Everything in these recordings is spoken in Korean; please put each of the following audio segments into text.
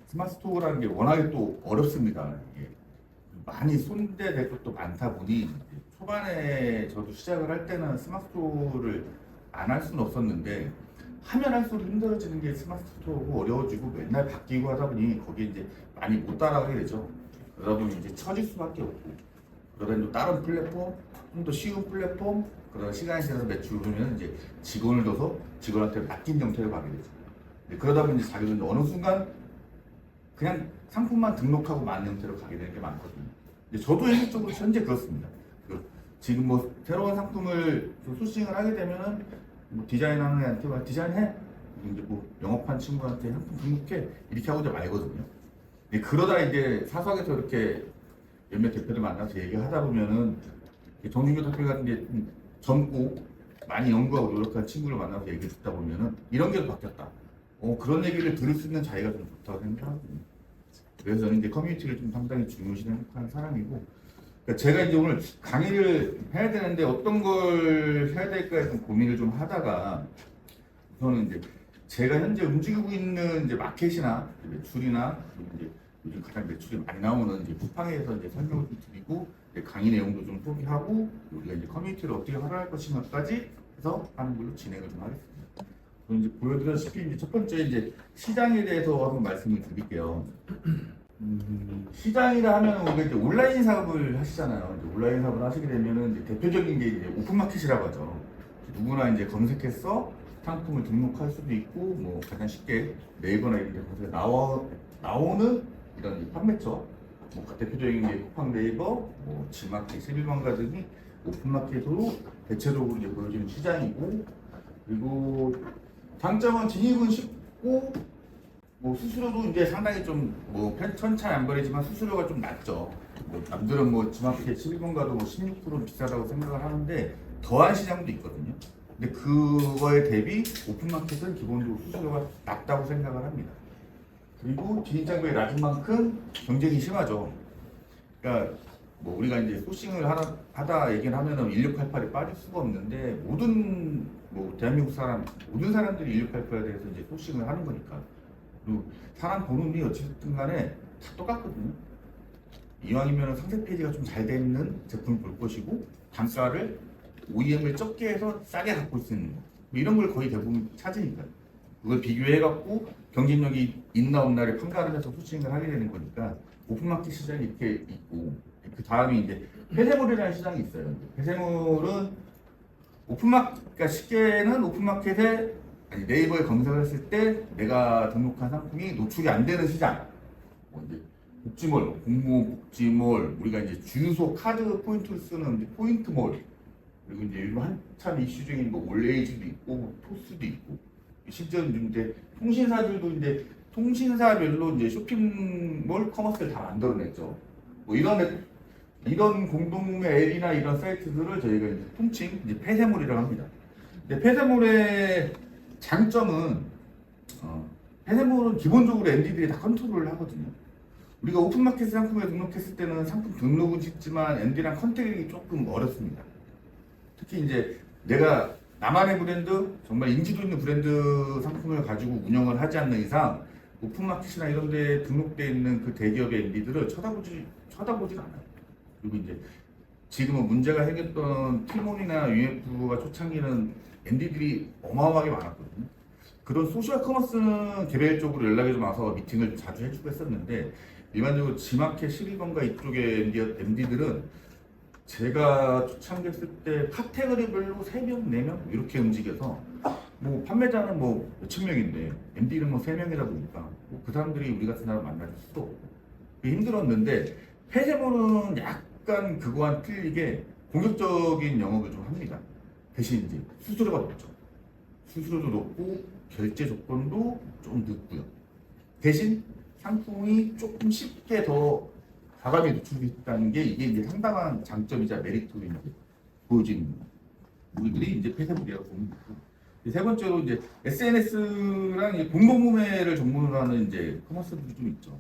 스마트 스토어라는 게 워낙에 또 어렵습니다. 이게 많이 손대될 것도 많다 보니 초반에 저도 시작을 할 때는 스마트 스토어를 안 할 수는 없었는데 하면 할수록 힘들어지는 게 스마트 스토어고 어려워지고 맨날 바뀌고 하다 보니 거기에 이제 많이 못 따라가게 되죠. 그러다 보니 이제 처질 수밖에 없고 그러다 또 다른 플랫폼, 좀 더 쉬운 플랫폼, 그러다 시간이 지나서 매출을 오르면 이제 직원을 둬서 직원한테 맡긴 형태로 가게 되죠. 그러다 보니 자기는 어느 순간 그냥 상품만 등록하고 많은 형태로 가게 되는 게 많거든요. 근데 저도 현실적으로 현재 그렇습니다. 지금 뭐 새로운 상품을 소싱을 하게 되면은 뭐 디자인하는 애한테 디자인해? 이제 뭐 영업한 친구한테 상품 등록해? 이렇게 하고 이제 말거든요. 그러다 이제 사석에서 이렇게 몇몇 대표들 만나서 얘기하다 보면은 정준규 대표 같은 게 젊고 많이 연구하고 노력한 친구를 만나서 얘기 듣다 보면은 이런 게 바뀌었다. 그런 얘기를 들을 수 있는 자리가 좀 좋다고 생각하거든요. 그래서 저는 이제 커뮤니티를 좀 상당히 중요시 생각하는 사람이고, 그러니까 제가 이제 오늘 강의를 해야 되는데 어떤 걸 해야 될까에 좀 고민을 좀 하다가 우선은 이제 제가 현재 움직이고 있는 이제 마켓이나 매출이나 이제 요즘 가장 매출이 많이 나오는 이제 쿠팡에서 이제 설명을 좀 드리고 이제 강의 내용도 좀 소개하고 우리가 이제 커뮤니티를 어떻게 활용할 것인가까지 해서 하는 걸로 진행을 좀 하겠습니다. 이제 보여드렸다시피 이제 첫 번째 이제 시장에 대해서 한번 말씀을 드릴게요. 시장이라 하면 우리가 이제 온라인 사업을 하시잖아요. 이제 온라인 사업을 하시게 되면은 이제 대표적인 게 이제 오픈마켓이라고 하죠. 누구나 이제 검색해서 상품을 등록할 수도 있고 뭐 가장 쉽게 네이버나 이런 데 검색에 나오는 이런 판매처. 뭐 대표적인 게 쿠팡 네이버, 뭐 지마켓, 11번가 등이 오픈마켓으로 대체적으로 이제 보여지는 시장이고, 그리고 장점은 진입은 쉽고 뭐 수수료도 이제 상당히 좀뭐 천차만별이지만 수수료가 좀 낮죠. 뭐 남들은 뭐 지마켓 11번가도 뭐 16% 비싸다고 생각을 하는데 더한 시장도 있거든요. 근데 그거에 대비 오픈마켓은 기본적으로 수수료가 낮다고 생각을 합니다. 그리고 진입장벽이 낮은 만큼 경쟁이 심하죠. 그러니까 뭐 우리가 이제 소싱을 하다 얘기를 하면은 1688이 빠질 수가 없는데 모든 뭐 대한민국 모든 사람들이 1688에 대해서 이제 소싱을 하는 거니까. 그리고 사람 보는 눈이 어쨌든 간에 다 똑같거든요. 이왕이면 상세 페이지가 좀 잘 돼 있는 제품을 볼 것이고 단가를 OEM을 적게 해서 싸게 갖고 있는 거. 뭐 이런 걸 거의 대부분 찾으니까요. 그걸 비교해갖고 경쟁력이 있나 없나를 판가를 해서 소싱을 하게 되는 거니까 오픈마켓 시장이 이렇게 있고, 그 다음이 이제 폐쇄물이라는 시장이 있어요. 폐쇄물은 그러니까 쉽게는 오픈마켓에 네이버에 검색을 했을 때 내가 등록한 상품이 노출이 안 되는 시장. 뭐 이제 복지몰, 공무원 복지몰, 우리가 이제 주유소 카드 포인트를 쓰는 이제 포인트몰, 그리고 이제 요즘 한참 이슈 중인 뭐 올레이즈도 있고 뭐 토스도 있고, 실제로 이제 통신사들도 이제 통신사별로 이제 쇼핑몰 커머스를 다 만들어냈죠. 뭐 이런 공동의 앱이나 이런 사이트들을 저희가 이제 통칭 이제 폐쇄몰이라고 합니다. 근데 폐쇄몰의 장점은 폐쇄몰은 기본적으로 MD들이 다 컨트롤을 하거든요. 우리가 오픈마켓 상품에 등록했을 때는 상품 등록은 짓지만 MD랑 컨택이 조금 어렵습니다. 특히 이제 내가 나만의 브랜드, 정말 인지도 있는 브랜드 상품을 가지고 운영을 하지 않는 이상 오픈마켓이나 이런 데 등록되어 있는 그 대기업의 MD들을 쳐다보지 않아요. 그리고 이제 지금은 문제가 생겼던 티몬이나 UF가 초창기는 MD들이 어마어마하게 많았거든요. 그런 소셜 커머스는 개별적으로 연락이 좀 와서 미팅을 자주 해주고 했었는데, 일반적으로 지마켓 12번가 이쪽의 MD들은 제가 초창기했을 때 카테고리별로 3명, 4명 이렇게 움직여서 뭐 판매자는 뭐 몇천 명인데 MD는 뭐 3명이다 보니까 뭐그 사람들이 우리 같은 사람 만날 수도 없고 힘들었는데, 폐쇄몰은 약간 그거와는 틀리게 공격적인 영업을 좀 합니다. 대신 이제 수수료가 높죠. 수수료도 높고 결제 조건도 좀 늦고요. 대신 상품이 조금 쉽게 더 과감히 노출됐다는 게 이게 이제 상당한 장점이자 메리트로 이제 보여지는 우리들이 이제 폐쇄물이라고 보는 거고. 세 번째로 이제 SNS랑 이제 공동구매를 전문으로 하는 이제 커머스들이 좀 있죠.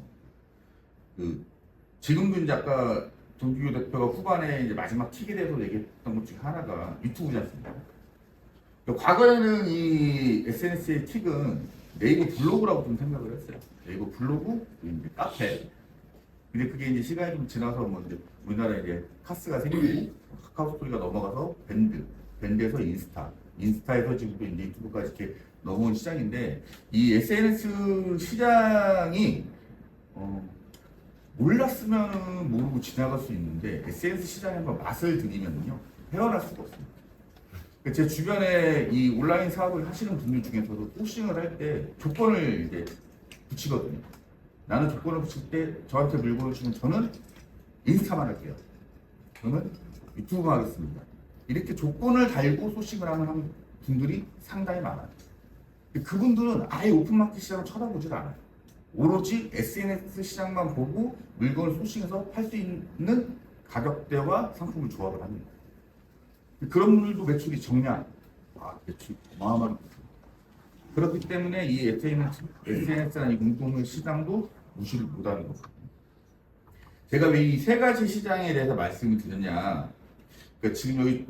지금도 이제 아까 정규 대표가 후반에 이제 마지막 킥에 대해서 얘기했던 것 중에 하나가 유튜브지 않습니까? 과거에는 이 SNS의 킥은 네이버 블로그라고 좀 생각을 했어요. 네이버 블로그, 이제 카페. 근데 그게 이제 시간이 좀 지나서 뭐 이제 우리나라에 이제 카스가 생기고 카카오스토리가 넘어가서 밴드에서 인스타에서 지금 또 이제 유튜브까지 이렇게 넘어온 시장인데 이 SNS 시장이 몰랐으면 모르고 지나갈 수 있는데 SNS 시장에 한번 맛을 들이면요 헤어날 수가 없습니다. 제 주변에 이 온라인 사업을 하시는 분들 중에서도 포싱을 할 때 조건을 이제 붙이거든요. 나는 조건을 붙일 때 저한테 물건을 주면 저는 인스타만 할게요. 저는 유튜브만 하겠습니다. 이렇게 조건을 달고 소싱을 하는 분들이 상당히 많아요. 그분들은 아예 오픈마켓 시장을 쳐다보질 않아요. 오로지 SNS 시장만 보고 물건을 소싱해서 팔 수 있는 가격대와 상품을 조합을 합니다. 그런 분들도 매출이 정량, 매출 어마어마한 거죠. 그렇기 때문에 이 SNS라는 이 공동의 시장도 무시를 못하는 거죠. 제가 왜 이 세 가지 시장에 대해서 말씀을 드렸냐? 그러니까 지금 여기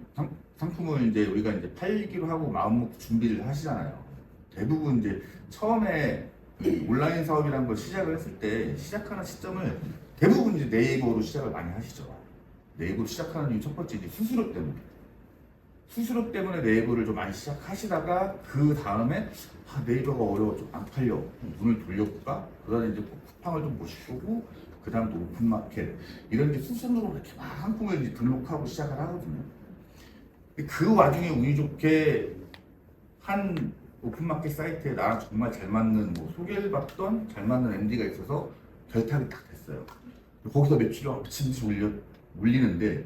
상품을 이제 우리가 이제 팔기로 하고 마음먹고 준비를 하시잖아요. 대부분 이제 처음에 온라인 사업이라는 걸 시작을 했을 때 시작하는 시점을 대부분 이제 네이버로 시작을 많이 하시죠. 네이버로 시작하는 이유 첫 번째 이제 수수료 때문에. 수수료 때문에 네이버를 좀 많이 시작하시다가 그 다음에 네이버가 어려워 좀 안 팔려 눈을 돌려볼까? 그 다음에 이제 쿠팡을 좀 모시고 그 다음 또 오픈마켓 이런 이제 수순으로 이렇게 막 상품을 이제 등록하고 시작을 하거든요. 그 와중에 운이 좋게 한 오픈마켓 사이트에 나랑 정말 잘 맞는 뭐 소개를 받던 잘 맞는 MD가 있어서 결탁이 딱 됐어요. 거기서 매출이 미친 듯이 올리는데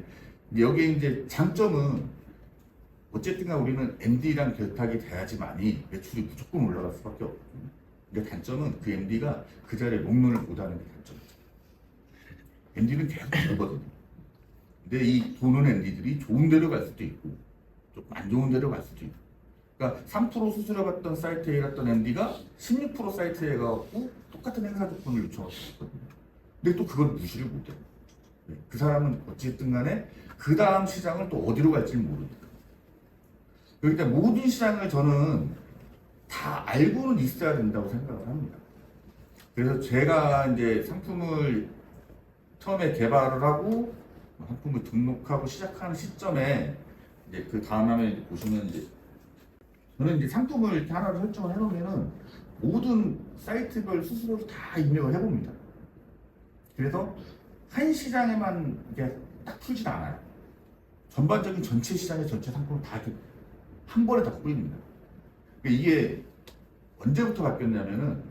여기에 이제 장점은 어쨌든가 우리는 MD랑 결탁이 돼야지만이 매출이 무조건 올라갈 수밖에 없거든요. 근데 단점은 그 MD가 그 자리에 목론을 못하는 게 단점이죠. MD는 계속 돌거든요. 근데 이 도는 MD들이 좋은 데로 갈 수도 있고 좀 안 좋은 데로 갈 수도 있고 그러니까 3% 수수료 받던 사이트에 일했던 MD가 16% 사이트에 가고 똑같은 행사 조건을 요청할 수 있거든요. 근데 또 그걸 무시를 못해요. 그 사람은 어쨌든 간에 그 다음 시장을 또 어디로 갈지 모르니까. 그러니까 모든 시장을 저는 다 알고는 있어야 된다고 생각을 합니다. 그래서 제가 이제 상품을 처음에 개발을 하고 상품을 등록하고 시작하는 시점에 이제 그 다음 화면에 보시면 이제 저는 이제 상품을 이렇게 하나를 설정을 해놓으면은 모든 사이트별 수수료를 다 입력을 해봅니다. 그래서 한 시장에만 이게 딱 풀진 않아요. 전반적인 전체 시장의 전체 상품을 다 한 번에 다 뿌립니다. 이게 언제부터 바뀌었냐면은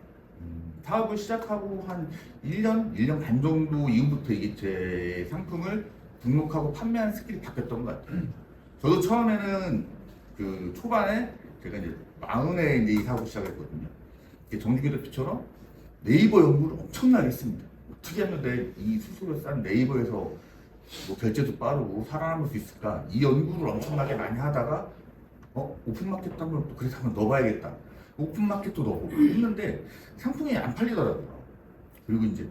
사업을 시작하고 한 1년 반 정도 이후부터 이게 제 상품을 등록하고 판매하는 스킬이 바뀌었던 것 같아요. 저도 처음에는 그 초반에 제가 이제 40에 이제 이 사업을 시작했거든요. 정주기 대표처럼 네이버 연구를 엄청나게 했습니다. 어떻게 하면 내 이 수수료 싼 네이버에서 뭐 결제도 빠르고 살아남을 수 있을까? 이 연구를 엄청나게 많이 하다가 오픈마켓도 한번 또 그래서 한번 넣어봐야겠다. 오픈마켓도 넣고 했는데 상품이 안 팔리더라고요. 그리고 이제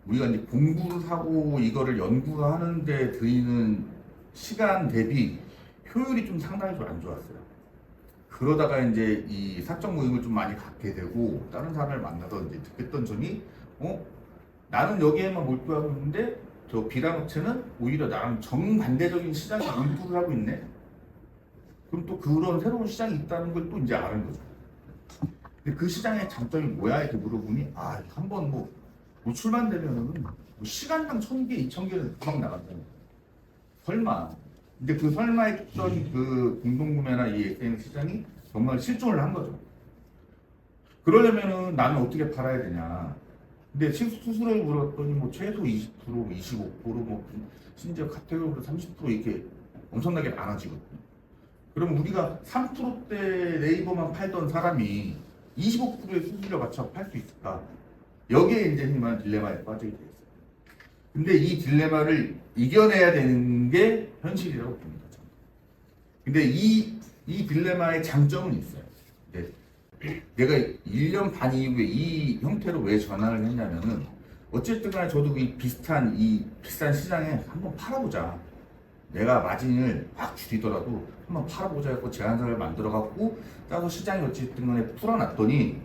우리가 이제 공부를 하고 이거를 연구하는데 들이는 시간 대비 효율이 좀 상당히 좀 안 좋았어요. 그러다가 이제 이 사적 모임을 좀 많이 갖게 되고 다른 사람을 만나서 이제 듣겠던 점이 나는 여기에만 몰두하고 있는데 저 비단 업체는 오히려 나랑 정반대적인 시장에 몰두를 하고 있네. 그럼 또 그런 새로운 시장이 있다는 걸 또 이제 아는 거죠. 근데 그 시장의 장점이 뭐야? 이렇게 물어보니 한번 뭐 노출만 되면은 뭐 시간당 1000개, 2000개는 막 나간다는 거예요. 설마. 근데 그 설마했던 그 공동구매나 이 SNS 시장이 정말 실존을 한 거죠. 그러려면은 나는 어떻게 팔아야 되냐. 근데 수수료를 물었더니 뭐 최소 20%, 25%, 뭐 심지어 카테고리로 30% 이렇게 엄청나게 많아지거든요. 그럼 우리가 3%대 네이버만 팔던 사람이 25%의 수수료 맞춰 팔 수 있을까? 여기에 이제 희망한 딜레마에 빠지게 되었어요. 근데 이 딜레마를 이겨내야 되는 게 현실이라고 봅니다. 근데 이 딜레마의 장점은 있어요. 내가 1년 반 이후에 이 형태로 왜 전환을 했냐면은 어쨌든 간에 저도 이 비슷한 이 비싼 시장에 한번 팔아보자. 내가 마진을 막 줄이더라도 한번 팔아보자 해서 제안서를 만들어 갖고 따서 시장이 어쨌든 간에 풀어놨더니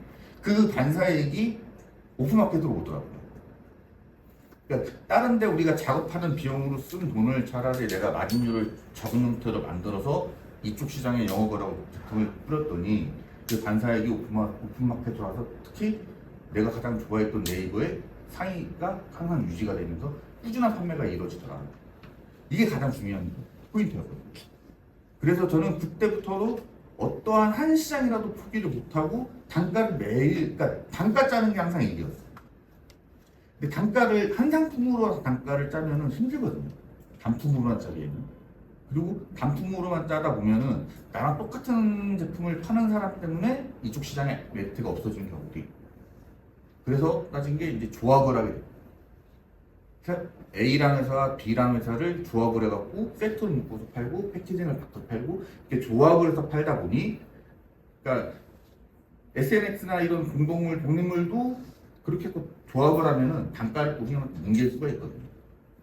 그 반사이익이 오픈마켓으로 오더라고요. 그러니까 다른 데 우리가 작업하는 비용으로 쓴 돈을 차라리 내가 마진율을 적은 형태로 만들어서 이쪽 시장에 영업을 하고 제품을 뿌렸더니 그 반사이익이 오픈마켓으로 와서 특히 내가 가장 좋아했던 네이버의 상위가 항상 유지가 되면서 꾸준한 판매가 이루어지더라. 이게 가장 중요한 포인트였거든요. 그래서 저는 그때부터도 어떠한 한 시장이라도 포기를 못하고 단가를 매일, 그러니까 단가 짜는 게 항상 일이었어요. 근데 단가를 한 상품으로 단가를 짜면은 힘들거든요. 단품으로만 짜기에는. 그리고 단품으로만 짜다 보면은 나랑 똑같은 제품을 파는 사람 때문에 이쪽 시장에 매트가 없어지는 경우도 있고. 그래서 따진 게 이제 조합을 하게 돼요. 그래서 A라는 회사와 B라는 회사를 조합을 해갖고 세트를 묶어서 팔고 패키징을 바꿔 팔고 이렇게 조합을 해서 팔다 보니, 그러니까 SNX나 이런 공동물, 독립물도 그렇게 조합을 하면은 단가를 우리는 뭉갤 수가 있거든요.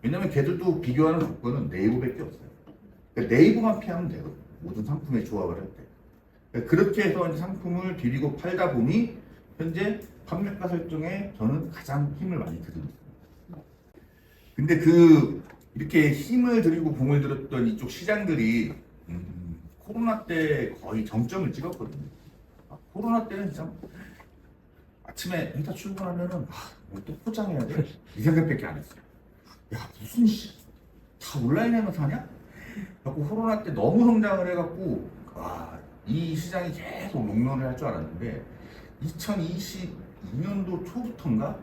왜냐면 걔들도 비교하는 조건은 네이버밖에 없어요. 그러니까 네이버만 피하면 되거든요. 모든 상품의 조합을 할 때. 그러니까 그렇게 해서 상품을 비비고 팔다 보니 현재 판매가 설정에 저는 가장 힘을 많이 들이고 있습니다. 근데 이렇게 힘을 들이고 공을 들였던 이쪽 시장들이 코로나 때 거의 정점을 찍었거든요. 코로나 때는 진짜 아침에 회사 출근하면은 또 포장해야 돼? 이 생각밖에 안 했어요. 야, 무슨 다 온라인에만 사냐? 그래갖고 코로나 때 너무 성장을 해갖고 이 시장이 계속 롱런을 할 줄 알았는데 2022년도 초부터인가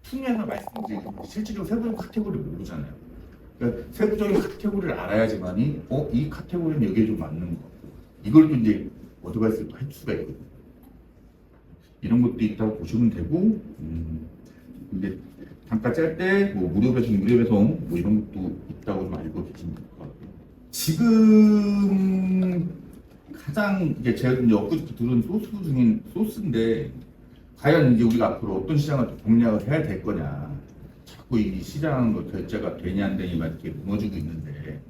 투명을 말씀드리고 실질적으로 세부적인 카테고리를 모르잖아요. 그러니까 세부적인 카테고리를 알아야지만이 이 카테고리는 여기에 좀 맞는 거 같고 이걸 또 이제 어드바이스를 또 할 수가 있거든요. 이런 것도 있다고 보시면 되고 이제 단가 짤 때 뭐 무료 배송, 무료 배송 뭐 이런 것도 있다고 좀 알고 계시면 될 것 같고요. 지금 가장 이제 제가 이제 엊그저께 들은 소스 중인 소스인데 과연 이제 우리가 앞으로 어떤 시장을 공략을 해야 될 거냐. 자꾸 이 시장 결제가 되냐 안 되냐 이렇게 무너지고 있는데,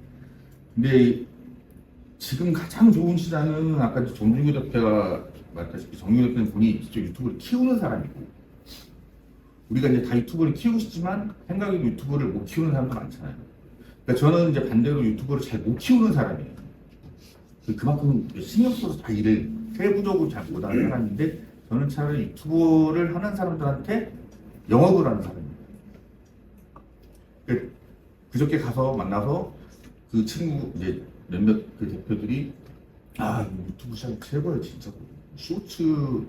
근데 지금 가장 좋은 시장은 아까 정준규 대표가 말했다시피 정준규 대표는 본인이 직접 유튜브를 키우는 사람이고, 우리가 이제 다 유튜브를 키우고 싶지만 생각해도 유튜브를 못 키우는 사람도 많잖아요. 그러니까 저는 이제 반대로 유튜브를 잘 못 키우는 사람이에요. 그만큼 신경 써서 다 일을 세부적으로 잘 못하는 사람인데, 저는 차라리 유튜브를 하는 사람들한테 영업을 하는 사람입니다. 그저께 가서 만나서 그 친구 이제 몇몇 그 대표들이 유튜브 시장이 최고예요 진짜. 쇼츠